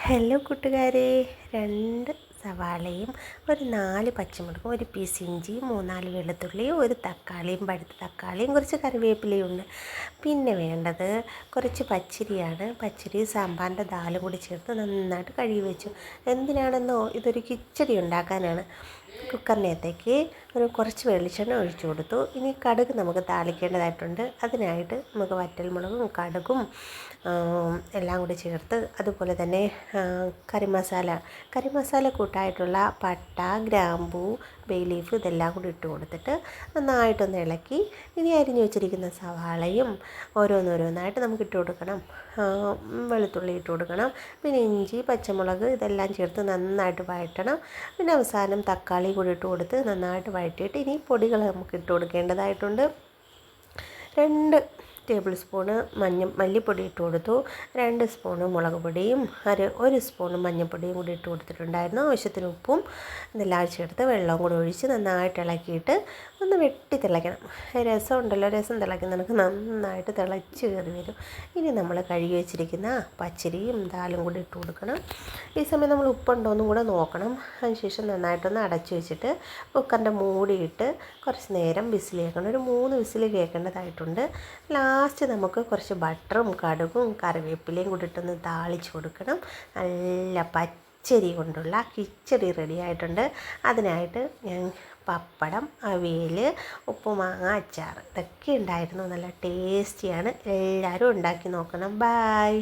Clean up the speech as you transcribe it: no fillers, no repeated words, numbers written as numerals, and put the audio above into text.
Hello കൂട്ടുകാരെ, 2 സവാളയും ഒരു 4 പച്ചമുളകും ഒരു പീസ് ഇഞ്ചിയും 3-4 വെളുത്തുള്ളിയും ഒരു തക്കാളിയും, പഴുത്ത തക്കാളിയും, കുറച്ച് കറിവേപ്പിലയുണ്ട്. പിന്നെ വേണ്ടത് കുറച്ച് പച്ചരിയാണ്. പച്ചരി സാമ്പാറിൻ്റെ ദാലും കൂടി ചേർത്ത് നന്നായിട്ട് കഴുകി വെച്ചു. എന്തിനാണെന്നോ, ഇതൊരു കിച്ചടി ഉണ്ടാക്കാനാണ്. കുക്കറിനകത്തേക്ക് കുറച്ച് വെളിച്ചെണ്ണ ഒഴിച്ചു കൊടുത്തു. ഇനി കടുക് നമുക്ക് താളിക്കേണ്ടതായിട്ടുണ്ട്. അതിനായിട്ട് നമുക്ക് വറ്റൽമുളകും കടുകും എല്ലാം കൂടി ചേർത്ത്, അതുപോലെ തന്നെ കറി മസാല കൂട്ടായിട്ടുള്ള പട്ട, ഗ്രാമ്പൂ, ബേ ലീഫ് ഇതെല്ലാം കൂടി ഇട്ട് കൊടുത്തിട്ട് നന്നായിട്ടൊന്ന് ഇളക്കി, ഇനി അരിഞ്ഞു വെച്ചിരിക്കുന്ന സവാളയും ഓരോന്നോരോന്നായിട്ട് നമുക്ക് ഇട്ട് കൊടുക്കണം. വെളുത്തുള്ളി ഇട്ട് കൊടുക്കണം. പിന്നെ ഇഞ്ചി, പച്ചമുളക് ഇതെല്ലാം ചേർത്ത് നന്നായിട്ട് വഴറ്റണം. പിന്നെ അവസാനം തക്കാളി കൂടി ഇട്ട് കൊടുത്ത് നന്നായിട്ട് വഴറ്റിയിട്ട് ഇനി പൊടികൾ നമുക്ക് ഇട്ട് കൊടുക്കേണ്ടതായിട്ടുണ്ട്. 2 ടേബിൾ സ്പൂണ് മല്ലിപ്പൊടി ഇട്ട് കൊടുത്തു. 2 സ്പൂണ് മുളക് പൊടിയും 1 സ്പൂണ് മഞ്ഞൾപ്പൊടിയും കൂടി ഇട്ട് കൊടുത്തിട്ടുണ്ടായിരുന്നു. ആവശ്യത്തിന് ഉപ്പും ഇതെല്ലാം ചേർത്ത് വെള്ളവും കൂടി ഒഴിച്ച് നന്നായിട്ട് ഇളക്കിയിട്ട് ഒന്ന് വെട്ടി തിളയ്ക്കണം. രസം തിളയ്ക്കുന്നതൊക്കെ നന്നായിട്ട് തിളച്ച് കയറി വരും. ഇനി നമ്മൾ കഴുകി വെച്ചിരിക്കുന്ന പച്ചരിയും ദാലും കൂടി ഇട്ട് കൊടുക്കണം. ഈ സമയം നമ്മൾ ഉപ്പുണ്ടോയെന്നും കൂടെ നോക്കണം. അതിനുശേഷം നന്നായിട്ടൊന്ന് അടച്ചു വെച്ചിട്ട് കുക്കറിൻ്റെ മൂടിയിട്ട് കുറച്ച് നേരം വിസിൽ കേൾക്കണം. ഒരു 3 വിസിൽ കേൾക്കേണ്ടതായിട്ടുണ്ട്. ലാസ്റ്റ് നമുക്ക് കുറച്ച് ബട്ടറും കടുകും കറിവേപ്പിലയും കൂടി ഇട്ടൊന്ന് താളിച്ച് കൊടുക്കണം. നല്ല പച്ചരി കൊണ്ടുള്ള കിച്ചടി റെഡി ആയിട്ടുണ്ട്. അതിനായിട്ട് ഞാൻ പപ്പടം, അവിയൽ, ഉപ്പുമാങ്ങ, അച്ചാർ ഇതൊക്കെ ഉണ്ടായിരുന്നു. നല്ല ടേസ്റ്റിയാണ്. എല്ലാവരും ഉണ്ടാക്കി നോക്കണം. ബായ്.